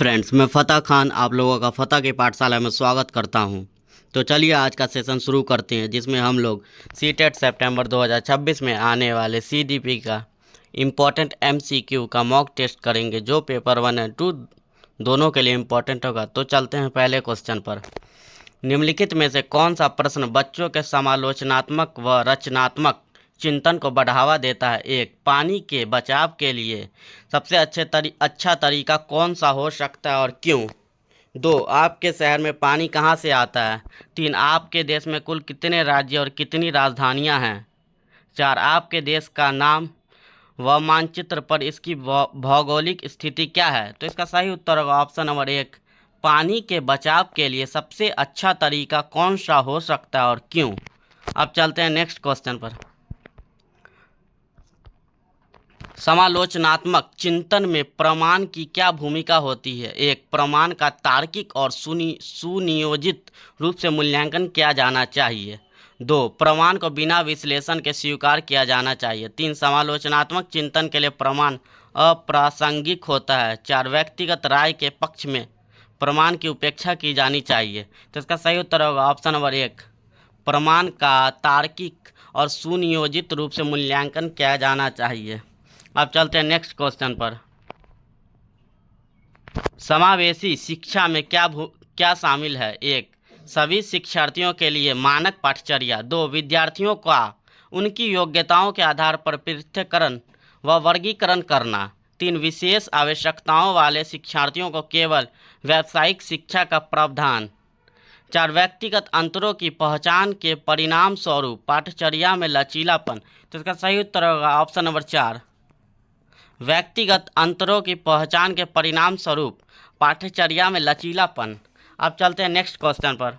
Friends, मैं फ़तह खान आप लोगों का फ़तह की पाठशाला में स्वागत करता हूं। तो चलिए आज का सेशन शुरू करते हैं, जिसमें हम लोग सीटेट सितंबर 2026 में आने वाले सीडीपी का इम्पोर्टेंट एमसीक्यू का मॉक टेस्ट करेंगे, जो पेपर 1 और 2 दोनों के लिए इम्पोर्टेंट होगा। तो चलते हैं पहले क्वेश्चन पर। निम्नलिखित में से कौन सा प्रश्न बच्चों के समालोचनात्मक व रचनात्मक चिंतन को बढ़ावा देता है? एक, पानी के बचाव के लिए सबसे अच्छा तरीका कौन सा हो सकता है और क्यों? दो, आपके शहर में पानी कहाँ से आता है? तीन, आपके देश में कुल कितने राज्य और कितनी राजधानियाँ हैं? चार, आपके देश का नाम व मानचित्र पर इसकी भौगोलिक स्थिति क्या है? तो इसका सही उत्तर होगा ऑप्शन नंबर एक, पानी के बचाव के लिए सबसे अच्छा तरीका कौन सा हो सकता है और क्यों? अब चलते हैं नेक्स्ट क्वेश्चन पर। समालोचनात्मक चिंतन में प्रमाण की क्या भूमिका होती है? एक, प्रमाण का तार्किक और सुनियोजित रूप से मूल्यांकन किया जाना चाहिए। दो, प्रमाण को बिना विश्लेषण के स्वीकार किया जाना चाहिए। तीन, समालोचनात्मक चिंतन के लिए प्रमाण अप्रासंगिक होता है। चार, व्यक्तिगत राय के पक्ष में प्रमाण की उपेक्षा की जानी चाहिए। तो इसका सही उत्तर होगा ऑप्शन नंबर एक, प्रमाण का तार्किक और सुनियोजित रूप से मूल्यांकन किया जाना चाहिए। अब चलते हैं नेक्स्ट क्वेश्चन पर। समावेशी शिक्षा में क्या शामिल है? एक, सभी शिक्षार्थियों के लिए मानक पाठ्यचर्या। दो, विद्यार्थियों का उनकी योग्यताओं के आधार पर पृथक्करण व वर्गीकरण करना। तीन, विशेष आवश्यकताओं वाले शिक्षार्थियों को केवल व्यावसायिक शिक्षा का प्रावधान। चार, व्यक्तिगत अंतरों की पहचान के परिणाम स्वरूप पाठ्यचर्या में लचीलापन। तो इसका सही उत्तर होगा ऑप्शन नंबर चार, व्यक्तिगत अंतरों की पहचान के परिणाम स्वरूप पाठ्यचर्या में लचीलापन। अब चलते हैं नेक्स्ट क्वेश्चन पर।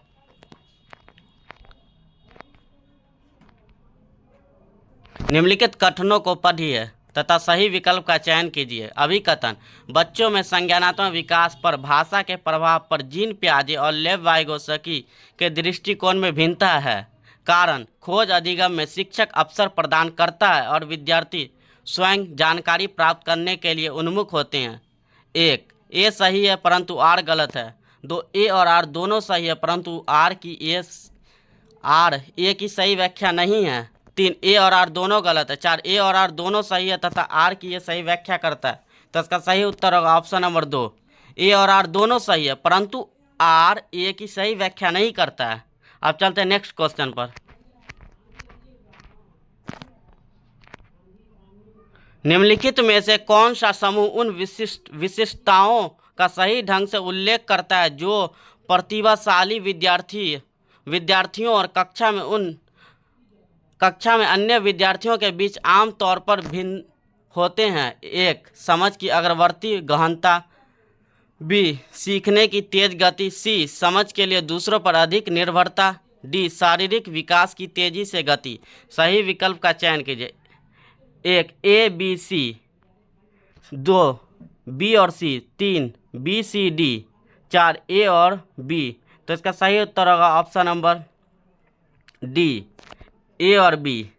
निम्नलिखित कथनों को पढ़िए तथा सही विकल्प का चयन कीजिए। अभिकथन, बच्चों में संज्ञानात्मक विकास पर भाषा के प्रभाव पर जीन पियाजे और लेव वाइगोत्स्की के दृष्टिकोण में भिन्नता है। कारण, खोज अधिगम में शिक्षक अवसर प्रदान करता है और विद्यार्थी स्वयं जानकारी प्राप्त करने के लिए उन्मुख होते हैं। एक, ए सही है परंतु आर गलत है। दो, ए और आर दोनों सही है परंतु आर ए की सही व्याख्या नहीं है। तीन, ए और आर दोनों गलत है। चार, ए और आर दोनों सही है तथा आर की ये सही व्याख्या करता है। तो इसका सही उत्तर होगा ऑप्शन नंबर दो, ए और आर दोनों सही है परंतु आर ए की सही व्याख्या नहीं करता है। अब चलते हैं नेक्स्ट क्वेश्चन पर। निम्नलिखित में से कौन सा समूह उन विशिष्टताओं का सही ढंग से उल्लेख करता है जो प्रतिभाशाली विद्यार्थियों और कक्षा में अन्य विद्यार्थियों के बीच आम तौर पर भिन्न होते हैं? एक, समझ की अग्रवर्ती गहनता। बी, सीखने की तेज गति। सी, समझ के लिए दूसरों पर अधिक निर्भरता। डी, शारीरिक विकास की तेजी से गति। सही विकल्प का चयन कीजिए। एक, ए बी सी। दो, बी और सी। तीन, बी सी डी। चार, ए और बी। तो इसका सही उत्तर होगा ऑप्शन नंबर डी, ए और बी।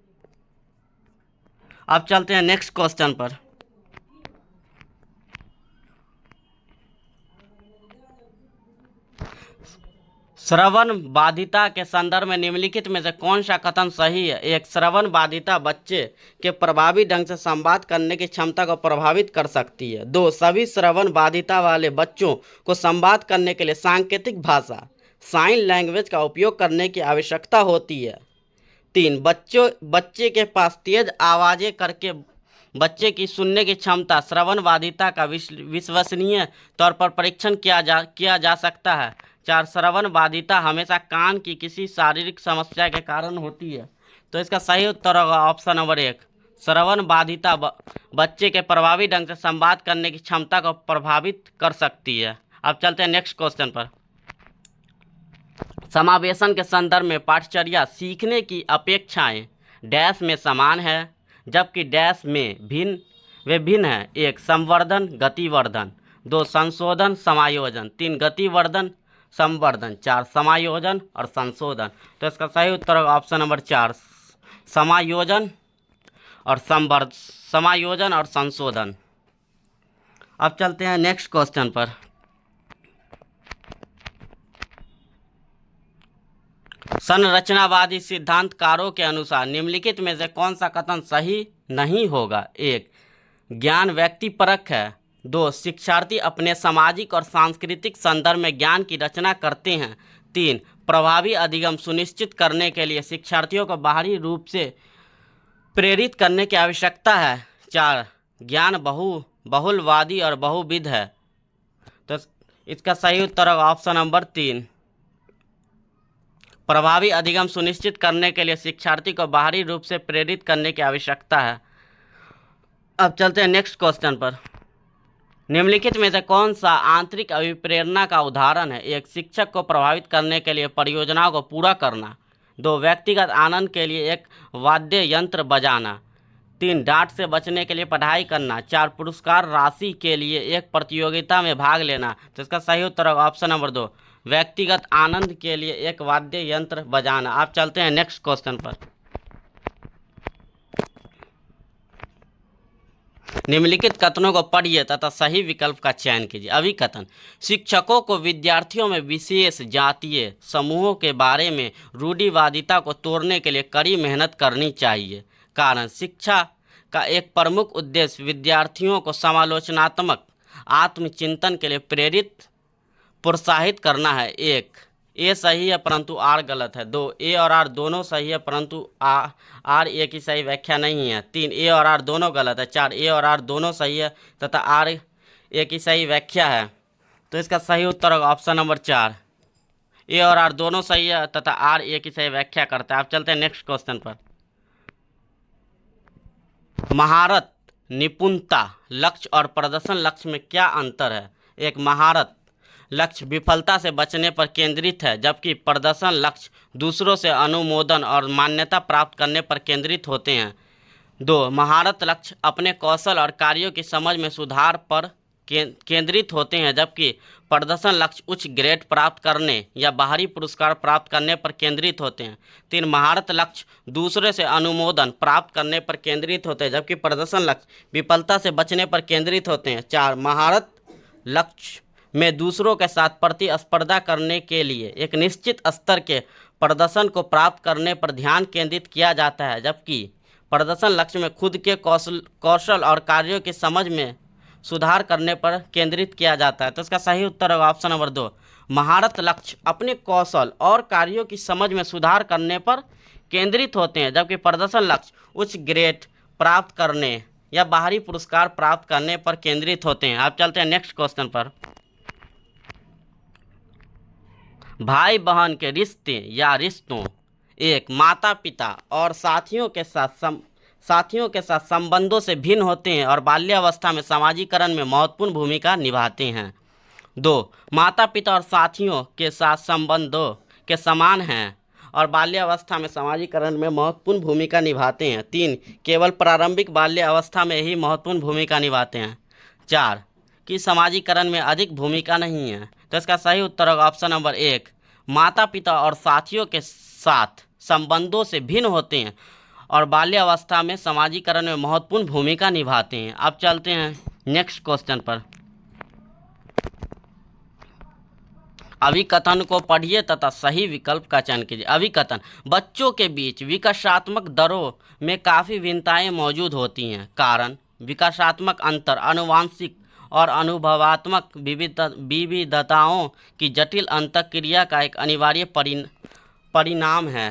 अब चलते हैं नेक्स्ट क्वेश्चन पर। श्रवण बाधिता के संदर्भ में निम्नलिखित में से कौन सा कथन सही है? एक, श्रवण बाधिता बच्चे के प्रभावी ढंग से संवाद करने की क्षमता को प्रभावित कर सकती है। दो, सभी श्रवण बाधिता वाले बच्चों को संवाद करने के लिए सांकेतिक भाषा साइन लैंग्वेज का उपयोग करने की आवश्यकता होती है। तीन, बच्चे के पास तेज आवाज़ें करके बच्चे की सुनने की क्षमता श्रवण बाधिता का विश्वसनीय तौर पर परीक्षण किया जा सकता है। चार, श्रवण बाधिता हमेशा कान की किसी शारीरिक समस्या के कारण होती है। तो इसका सही उत्तर होगा ऑप्शन नंबर एक, श्रवण बाधिता बच्चे के प्रभावी ढंग से संवाद करने की क्षमता को प्रभावित कर सकती है। अब चलते हैं नेक्स्ट क्वेश्चन पर। समावेशन के संदर्भ में पाठ्यचर्या सीखने की अपेक्षाएं डैश में समान है जबकि डैश में भिन्न है। एक, संवर्धन गतिवर्धन। दो, संशोधन समायोजन। तीन, गतिवर्धन संवर्धन। चार, समायोजन और संशोधन। तो इसका सही उत्तर होगा ऑप्शन नंबर चार, समायोजन और संशोधन। अब चलते हैं नेक्स्ट क्वेश्चन पर। संरचनावादी सिद्धांतकारों के अनुसार निम्नलिखित में से कौन सा कथन सही नहीं होगा? 1. ज्ञान व्यक्तिपरक है। 2. शिक्षार्थी अपने सामाजिक और सांस्कृतिक संदर्भ में ज्ञान की रचना करते हैं। 3. प्रभावी अधिगम सुनिश्चित करने के लिए शिक्षार्थियों को बाहरी रूप से प्रेरित करने की आवश्यकता है। 4. ज्ञान बहुलवादी और बहुविध है। तो इसका सही उत्तर होगा ऑप्शन नंबर 3, प्रभावी अधिगम सुनिश्चित करने के लिए शिक्षार्थी को बाहरी रूप से प्रेरित करने की आवश्यकता है। अब चलते हैं नेक्स्ट क्वेश्चन पर। निम्नलिखित में से कौन सा आंतरिक अभिप्रेरणा का उदाहरण है? 1. शिक्षक को प्रभावित करने के लिए परियोजनाओं को पूरा करना। 2. व्यक्तिगत आनंद के लिए एक वाद्य यंत्र बजाना। 3. डांट से बचने के लिए पढ़ाई करना। 4. पुरस्कार राशि के लिए एक प्रतियोगिता में भाग लेना। तो इसका सही उत्तर होगा ऑप्शन नंबर 2, व्यक्तिगत आनंद के लिए एक वाद्य यंत्र बजाना। आप चलते हैं नेक्स्ट क्वेश्चन पर। निम्नलिखित कथनों को पढ़िए तथा सही विकल्प का चयन कीजिए। अभिकथन: शिक्षकों को विद्यार्थियों में विशेष जातीय समूहों के बारे में रूढ़िवादिता को तोड़ने के लिए कड़ी मेहनत करनी चाहिए। कारण: शिक्षा का एक प्रमुख उद्देश्य विद्यार्थियों को समालोचनात्मक आत्मचिंतन के लिए प्रोत्साहित करना है। 1. ए सही है परंतु आर गलत है। 2. ए और आर दोनों सही है परंतु आर ए की सही व्याख्या नहीं है। 3. ए और आर दोनों गलत है। 4. ए और आर दोनों सही है तथा आर ए की सही व्याख्या है। तो इसका सही उत्तर होगा ऑप्शन नंबर 4, ए और आर दोनों सही है तथा आर ए की सही व्याख्या करता है। आप चलते हैं नेक्स्ट क्वेश्चन पर। महारत, निपुणता लक्ष्य और प्रदर्शन लक्ष्य में क्या अंतर है? 1. महारत लक्ष्य विफलता से बचने पर केंद्रित है, जबकि प्रदर्शन लक्ष्य दूसरों से अनुमोदन और मान्यता प्राप्त करने पर केंद्रित होते हैं। 2. महारत लक्ष्य अपने कौशल और कार्यों की समझ में सुधार पर केंद्रित होते हैं, जबकि प्रदर्शन लक्ष्य उच्च ग्रेड प्राप्त करने या बाहरी पुरस्कार प्राप्त करने पर केंद्रित होते हैं। 3. महारत लक्ष्य दूसरे से अनुमोदन प्राप्त करने पर केंद्रित होते हैं, जबकि प्रदर्शन लक्ष्य विफलता से बचने पर केंद्रित होते हैं। 4. महारत लक्ष्य में दूसरों के साथ प्रतिस्पर्धा करने के लिए एक निश्चित स्तर के प्रदर्शन को प्राप्त करने पर ध्यान केंद्रित किया जाता है, जबकि प्रदर्शन लक्ष्य में खुद के कौशल और कार्यों की समझ में सुधार करने पर केंद्रित किया जाता है। तो इसका सही उत्तर होगा ऑप्शन नंबर 2, महारत लक्ष्य अपने कौशल और कार्यों की समझ में सुधार करने पर केंद्रित होते हैं, जबकि प्रदर्शन लक्ष्य उच्च ग्रेड प्राप्त करने या बाहरी पुरस्कार प्राप्त करने पर केंद्रित होते हैं। आप चलते हैं नेक्स्ट क्वेश्चन पर। भाई बहन के रिश्ते या रिश्तों: 1. माता पिता और साथियों के साथ संबंधों से भिन्न होते हैं और बाल्यावस्था में समाजीकरण में महत्वपूर्ण भूमिका निभाते हैं। 2. माता पिता और साथियों के साथ संबंधों के समान हैं और बाल्यावस्था में समाजीकरण में महत्वपूर्ण भूमिका निभाते हैं। 3. केवल प्रारंभिक बाल्यावस्था में ही महत्वपूर्ण भूमिका निभाते हैं। 4. कि समाजीकरण में अधिक भूमिका नहीं है। तो इसका सही उत्तर होगा ऑप्शन नंबर 1, माता पिता और साथियों के साथ संबंधों से भिन्न होते हैं और बाल्यावस्था में समाजीकरण में महत्वपूर्ण भूमिका निभाते हैं। अब चलते हैं नेक्स्ट क्वेश्चन पर। अभिकथन को पढ़िए तथा सही विकल्प का चयन कीजिए। अभिकथन: बच्चों के बीच विकासात्मक दरों में काफ़ी भिन्नताएं मौजूद होती हैं। कारण: विकासात्मक अंतर आनुवंशिक और अनुभवात्मक विविधताओं की जटिल अंतःक्रिया का एक अनिवार्य परिणाम है।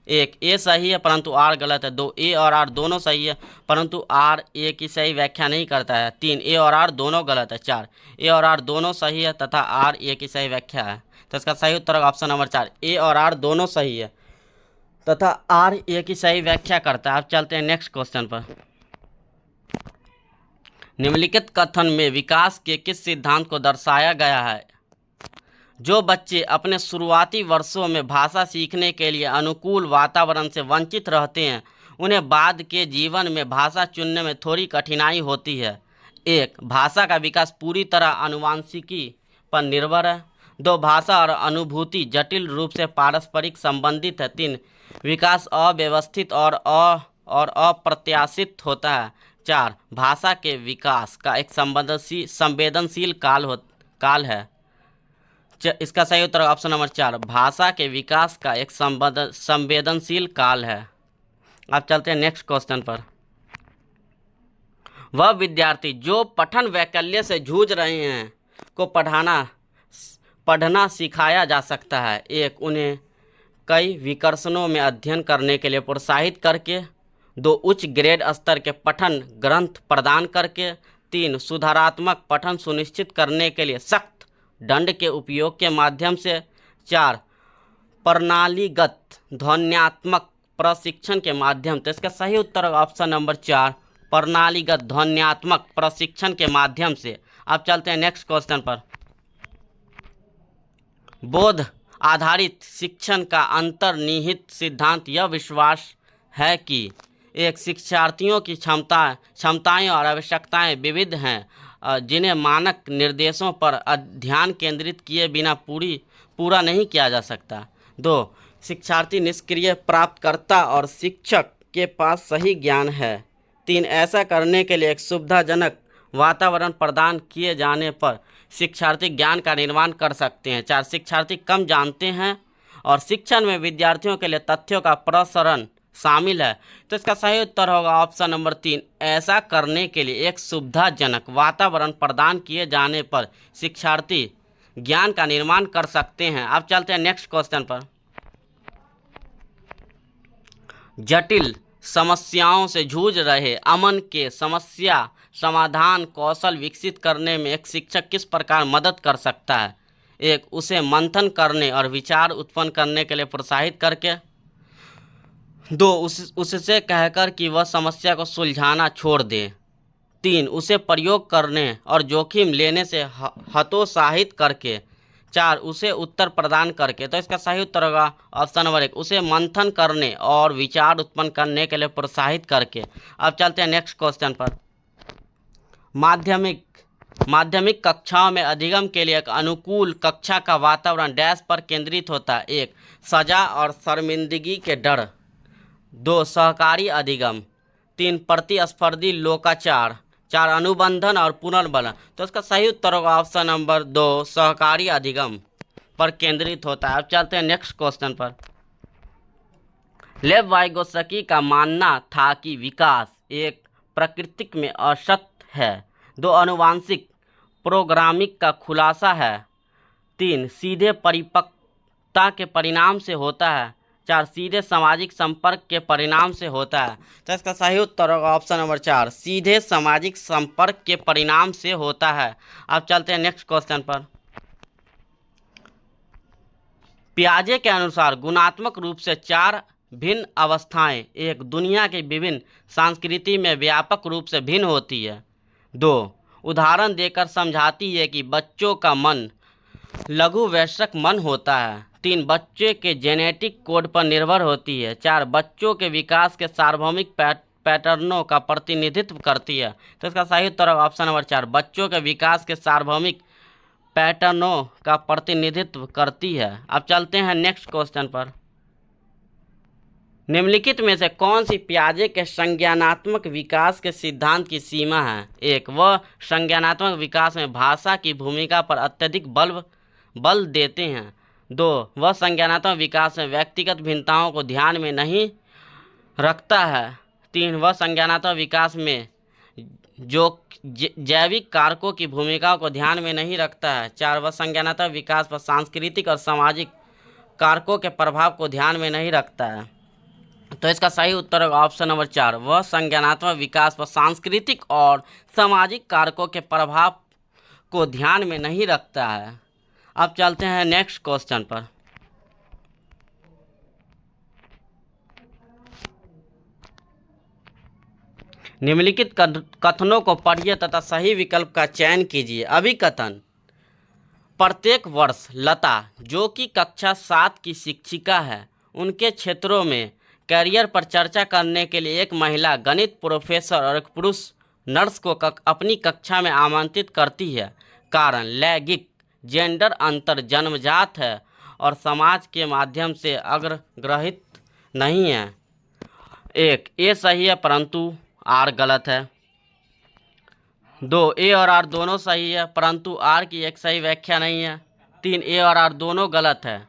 1. ए सही है परंतु आर गलत है। 2. ए और आर दोनों सही है परंतु आर ए की सही व्याख्या नहीं करता है। 3. ए और आर दोनों गलत है। 4. ए और आर दोनों सही है तथा आर ए की सही व्याख्या है। तो इसका सही उत्तर होगा ऑप्शन नंबर 4, ए और आर दोनों सही है तथा आर ए की सही व्याख्या करता है। आप चलते हैं नेक्स्ट क्वेश्चन पर। निम्नलिखित कथन में विकास के किस सिद्धांत को दर्शाया गया है? जो बच्चे अपने शुरुआती वर्षों में भाषा सीखने के लिए अनुकूल वातावरण से वंचित रहते हैं, उन्हें बाद के जीवन में भाषा चुनने में थोड़ी कठिनाई होती है। 1. भाषा का विकास पूरी तरह आनुवंशिकी पर निर्भर है। 2. भाषा और अनुभूति जटिल रूप से पारस्परिक संबंधित है। 3. विकास अव्यवस्थित और अप्रत्याशित होता है। 4. भाषा के विकास का एक संवेदनशील काल है। इसका सही उत्तर ऑप्शन नंबर 4, भाषा के विकास का एक संवेदनशील काल है। अब चलते हैं नेक्स्ट क्वेश्चन पर। वह विद्यार्थी जो पठन वैकल्य से जूझ रहे हैं को पढ़ना सिखाया जा सकता है। 1, उन्हें कई विकर्षणों में अध्ययन करने के लिए प्रोत्साहित करके। 2, उच्च ग्रेड स्तर के पठन ग्रंथ प्रदान करके। 3, सुधारात्मक पठन सुनिश्चित करने के लिए सख्त दंड के उपयोग के माध्यम से। 4, प्रणालीगत ध्वन्यात्मक प्रशिक्षण के माध्यम। तो इसका सही उत्तर ऑप्शन नंबर 4, प्रणालीगत ध्वन्यात्मक प्रशिक्षण के माध्यम से। अब चलते हैं नेक्स्ट क्वेश्चन पर। बोध आधारित शिक्षण का अंतर्निहित सिद्धांत यह विश्वास है कि एक शिक्षार्थियों की क्षमताएं और आवश्यकताएं विविध हैं, जिन्हें मानक निर्देशों पर ध्यान केंद्रित किए बिना पूरा नहीं किया जा सकता। 2, शिक्षार्थी निष्क्रिय प्राप्तकर्ता और शिक्षक के पास सही ज्ञान है। 3, ऐसा करने के लिए एक सुविधाजनक वातावरण प्रदान किए जाने पर शिक्षार्थी ज्ञान का निर्माण कर सकते हैं। 4, शिक्षार्थी कम जानते हैं और शिक्षण में विद्यार्थियों के लिए तथ्यों का प्रसरण शामिल है। तो इसका सही उत्तर होगा ऑप्शन नंबर 3, ऐसा करने के लिए एक सुविधाजनक वातावरण प्रदान किए जाने पर शिक्षार्थी ज्ञान का निर्माण कर सकते हैं। अब चलते हैं नेक्स्ट क्वेश्चन पर। जटिल समस्याओं से जूझ रहे अमन के समस्या समाधान कौशल विकसित करने में एक शिक्षक किस प्रकार मदद कर सकता है। 1, उसे मंथन करने और विचार उत्पन्न करने के लिए प्रोत्साहित करके। 2, उससे कहकर कि वह समस्या को सुलझाना छोड़ दे। 3, उसे प्रयोग करने और जोखिम लेने से हतोत्साहित करके। 4, उसे उत्तर प्रदान करके। तो इसका सही उत्तर होगा ऑप्शन नंबर 1, उसे मंथन करने और विचार उत्पन्न करने के लिए प्रोत्साहित करके। अब चलते हैं नेक्स्ट क्वेश्चन पर। माध्यमिक कक्षाओं में अधिगम के लिए एक अनुकूल कक्षा का वातावरण डैश पर केंद्रित होता है। 1, सजा और शर्मिंदगी के डर। 2, सहकारी अधिगम। 3, प्रतिस्पर्धी लोकाचार। 4, अनुबंधन और पुनर्बलन। तो इसका सही उत्तर होगा ऑप्शन नंबर 2, सहकारी अधिगम पर केंद्रित होता है। अब चलते हैं नेक्स्ट क्वेश्चन पर। लेव वाइगोत्स्की का मानना था कि विकास 1, प्रकृति में असत्य है। 2, आनुवंशिक प्रोग्रामिंग का खुलासा है। 3, सीधे परिपक्वता के परिणाम से होता है। 4, सीधे सामाजिक संपर्क के परिणाम से होता है। तो इसका सही उत्तर होगा ऑप्शन नंबर 4, सीधे सामाजिक संपर्क के परिणाम से होता है। अब चलते हैं नेक्स्ट क्वेश्चन पर। पियाजे के अनुसार गुणात्मक रूप से 4 भिन्न अवस्थाएं एक दुनिया की विभिन्न संस्कृति में व्यापक रूप से भिन्न होती है। 2, उदाहरण देकर समझाती है कि बच्चों का मन लघु वयस्क मन होता है। 3, बच्चे के जेनेटिक कोड पर निर्भर होती है। 4, बच्चों के विकास के सार्वभौमिक पैटर्नों का प्रतिनिधित्व करती है। तो इसका सही उत्तर ऑप्शन नंबर 4, बच्चों के विकास के सार्वभौमिक पैटर्नों का प्रतिनिधित्व करती है। अब चलते हैं नेक्स्ट क्वेश्चन पर। निम्नलिखित में से कौन सी पियाजे के संज्ञानात्मक विकास के सिद्धांत की सीमा है। 1, वह संज्ञानात्मक विकास में भाषा की भूमिका पर अत्यधिक बल देते हैं। 2, वह संज्ञानात्मक विकास में व्यक्तिगत भिन्नताओं को ध्यान में नहीं रखता है। 3, वह संज्ञानात्मक विकास में जो जैविक कारकों की भूमिका को ध्यान में नहीं रखता है। 4, वह संज्ञानात्मक विकास पर सांस्कृतिक और सामाजिक कारकों के प्रभाव को ध्यान में नहीं रखता है। तो इसका सही उत्तर होगा ऑप्शन नंबर 4, वह संज्ञानात्मक विकास पर सांस्कृतिक और सामाजिक कारकों के प्रभाव को ध्यान में नहीं रखता है। अब चलते हैं नेक्स्ट क्वेश्चन पर। निम्नलिखित कथनों को पढ़िए तथा सही विकल्प का चयन कीजिए। अभिकथन। प्रत्येक वर्ष लता, जो कि कक्षा 7 की शिक्षिका है, उनके क्षेत्रों में कैरियर पर चर्चा करने के लिए एक महिला गणित प्रोफेसर और एक पुरुष नर्स को अपनी कक्षा में आमंत्रित करती है। कारण लैंगिक जेंडर अंतर जन्मजात है और समाज के माध्यम से अग्रग्रहित नहीं है। 1, ए सही है परंतु आर गलत है। 2, ए और आर दोनों सही है परंतु आर की एक सही व्याख्या नहीं है। 3 ए और आर दोनों गलत है।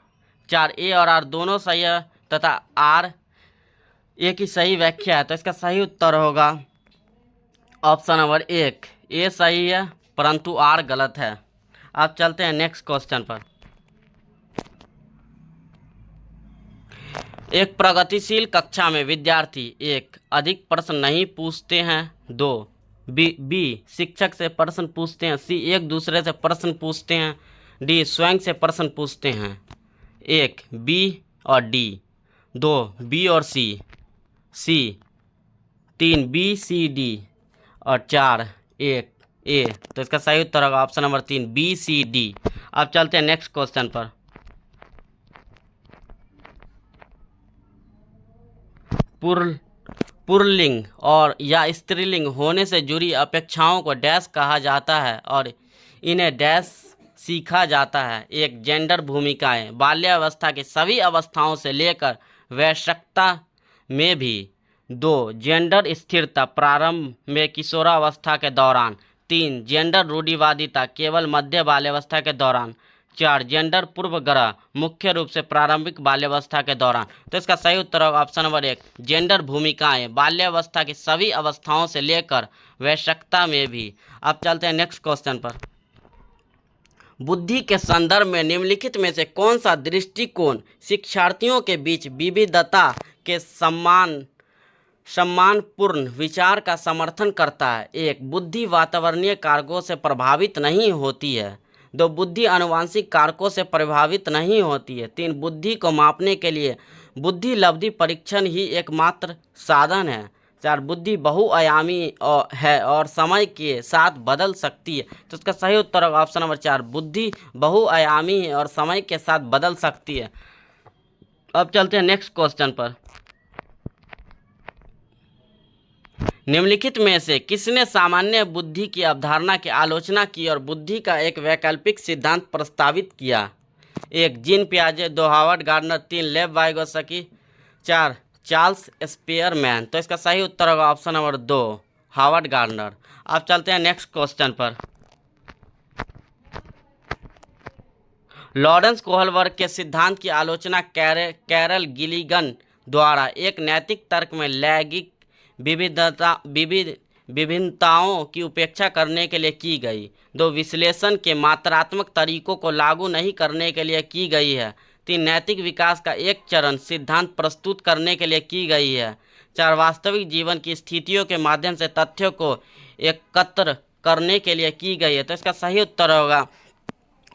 4 ए और आर दोनों सही है तथा आर ए की सही व्याख्या है। तो इसका सही उत्तर होगा ऑप्शन नंबर 1, ए सही है परंतु आर गलत है। अब चलते हैं नेक्स्ट क्वेश्चन पर। एक प्रगतिशील कक्षा में विद्यार्थी 1 अधिक प्रश्न नहीं पूछते हैं, 2 बी शिक्षक से प्रश्न पूछते हैं, सी एक दूसरे से प्रश्न पूछते हैं, डी स्वयं से प्रश्न पूछते हैं। 1 बी और डी, 2 बी और सी, 3 बी सी डी और 4 1 ए। तो इसका सही उत्तर होगा option number 3 B C D. अब चलते हैं नेक्स्ट क्वेश्चन पर। पुल्लिंग और या स्त्रीलिंग होने से जुड़ी अपेक्षाओं को डैश कहा जाता है और इन्हें डैश सीखा जाता है। 1 जेंडर भूमिकाएं बाल्यावस्था की सभी अवस्थाओं से लेकर वयस्कता में भी, 2 जेंडर स्थिरता प्रारंभ में किशोरावस्था के दौरान, 3 जेंडर रूढ़िवादिता केवल मध्य बाल्यावस्था के दौरान, 4 जेंडर पूर्वग्रह मुख्य रूप से प्रारंभिक बाल्यावस्था के दौरान। तो इसका सही उत्तर होगा ऑप्शन नंबर 1 जेंडर भूमिकाएं बाल्यावस्था की सभी अवस्थाओं से लेकर वयस्कता में भी। अब चलते हैं नेक्स्ट क्वेश्चन पर। बुद्धि के संदर्भ में निम्नलिखित में से कौन सा दृष्टिकोण शिक्षार्थियों के बीच विविधता के सम्मानपूर्ण विचार का समर्थन करता है? 1 बुद्धि वातावरणीय कारकों से प्रभावित नहीं होती है, 2 बुद्धि आनुवंशिक कारकों से प्रभावित नहीं होती है, 3 बुद्धि को मापने के लिए बुद्धि लब्धि परीक्षण ही एकमात्र साधन है, 4 बुद्धि बहुआयामी है और समय के साथ बदल सकती है। तो इसका सही उत्तर होगा ऑप्शन नंबर 4 बुद्धि बहुआयामी है और समय के साथ बदल सकती है। अब चलते हैं नेक्स्ट क्वेश्चन पर। निम्नलिखित में से किसने सामान्य बुद्धि की अवधारणा की आलोचना की और बुद्धि का एक वैकल्पिक सिद्धांत प्रस्तावित किया? 1 जीन पियाजे, 2 हार्वर्ड गार्डनर, 3 लेव वाइगोत्स्की, 4 चार्ल्स स्पेयरमैन। तो इसका सही उत्तर होगा ऑप्शन नंबर 2 हार्वर्ड गार्डनर। अब चलते हैं नेक्स्ट क्वेश्चन पर। लॉरेंस कोहलबर्ग के सिद्धांत की आलोचना कैरल गिलिगन द्वारा एक नैतिक तर्क में लैंगिक विभिन्नताओं की उपेक्षा करने के लिए की गई, 2 विश्लेषण के मात्रात्मक तरीकों को लागू नहीं करने के लिए की गई है, 3 नैतिक विकास का एक चरण सिद्धांत प्रस्तुत करने के लिए की गई है, 4 वास्तविक जीवन की स्थितियों के माध्यम से तथ्यों को एकत्र करने के लिए की गई है। तो इसका सही उत्तर होगा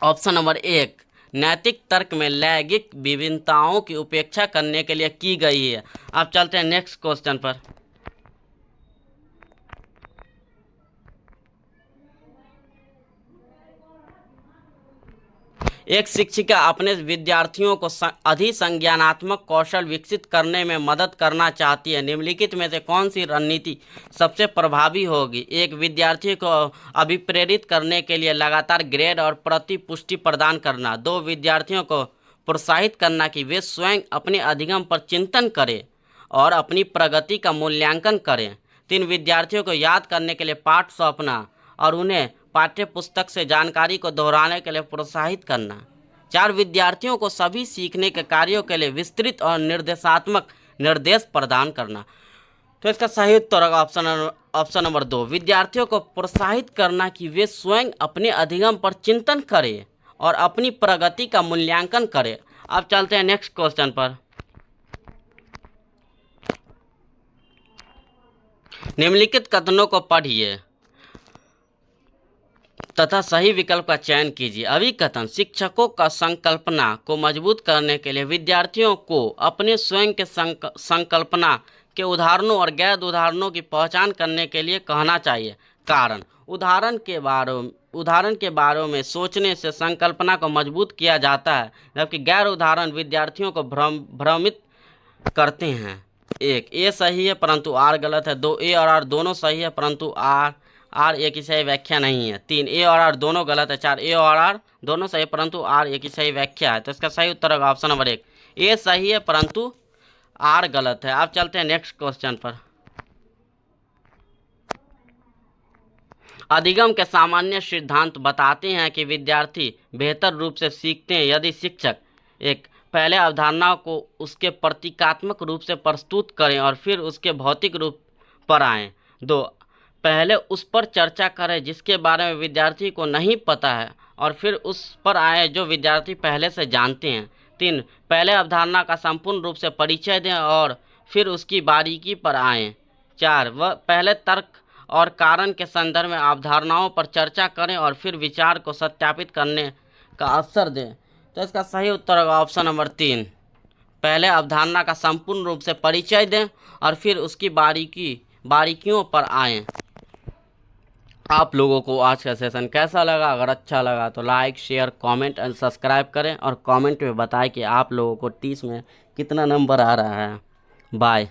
ऑप्शन नंबर 1 नैतिक तर्क में लैंगिक विभिन्नताओं की उपेक्षा करने के लिए की गई है। अब चलते हैं नेक्स्ट क्वेश्चन पर। एक शिक्षिका अपने विद्यार्थियों को अधिसंज्ञानात्मक कौशल विकसित करने में मदद करना चाहती है। निम्नलिखित में से कौन सी रणनीति सबसे प्रभावी होगी? 1 विद्यार्थी को अभिप्रेरित करने के लिए लगातार ग्रेड और प्रतिपुष्टि प्रदान करना, 2 विद्यार्थियों को प्रोत्साहित करना कि वे स्वयं अपने अधिगम पर चिंतन करें और अपनी प्रगति का मूल्यांकन करें, 3 विद्यार्थियों को याद करने के लिए पाठ सौंपना और उन्हें पाठ्य पुस्तक से जानकारी को दोहराने के लिए प्रोत्साहित करना, 4 विद्यार्थियों को सभी सीखने के कार्यों के लिए विस्तृत और निर्देशात्मक निर्देश प्रदान करना। तो इसका सही उत्तर होगा ऑप्शन नंबर 2 विद्यार्थियों को प्रोत्साहित करना कि वे स्वयं अपने अधिगम पर चिंतन करें और अपनी प्रगति का मूल्यांकन करें। अब चलते हैं नेक्स्ट क्वेश्चन पर। निम्नलिखित कथनों को पढ़िए तथा सही विकल्प का चयन कीजिए। अभिकथन शिक्षकों का संकल्पना को मजबूत करने के लिए विद्यार्थियों को अपने स्वयं के संकल्पना के उदाहरणों और गैर उदाहरणों की पहचान करने के लिए कहना चाहिए। कारण उदाहरण के बारे में सोचने से संकल्पना को मजबूत किया जाता है, जबकि गैर उदाहरण विद्यार्थियों को भ्रमित करते हैं। 1 ए सही है परंतु आर गलत है, 2 ए और आर दोनों सही है परंतु आर ए की सही व्याख्या नहीं है, 3 ए और आर दोनों गलत है, 4 ए और आर दोनों सही परंतु आर ए की सही व्याख्या है। तो इसका सही उत्तर होगा ऑप्शन नंबर 1 ए सही है परंतु आर गलत है। अब चलते हैं नेक्स्ट क्वेश्चन पर। अधिगम के सामान्य सिद्धांत बताते हैं कि विद्यार्थी बेहतर रूप से सीखते हैं यदि शिक्षक एक पहले अवधारणा को उसके प्रतीकात्मक रूप से प्रस्तुत करें और फिर उसके भौतिक रूप पर आएँ। 2. पहले उस पर चर्चा करें जिसके बारे में विद्यार्थी को नहीं पता है और फिर उस पर आए जो विद्यार्थी पहले से जानते हैं। 3. पहले अवधारणा का संपूर्ण रूप से परिचय दें और फिर उसकी बारीकी पर आएँ। 4. वह पहले तर्क और कारण के संदर्भ में अवधारणाओं पर चर्चा करें और फिर विचार को सत्यापित करने का अवसर दें। तो इसका सही उत्तर होगा ऑप्शन नंबर 3। पहले अवधारणा का संपूर्ण रूप से परिचय दें और फिर उसकी बारीकियों पर आएँ। आप लोगों को आज का सेशन कैसा लगा? अगर अच्छा लगा तो like, share, comment and subscribe करें और कमेंट में बताएं कि आप लोगों को 30 में कितना नंबर आ रहा है। बाय।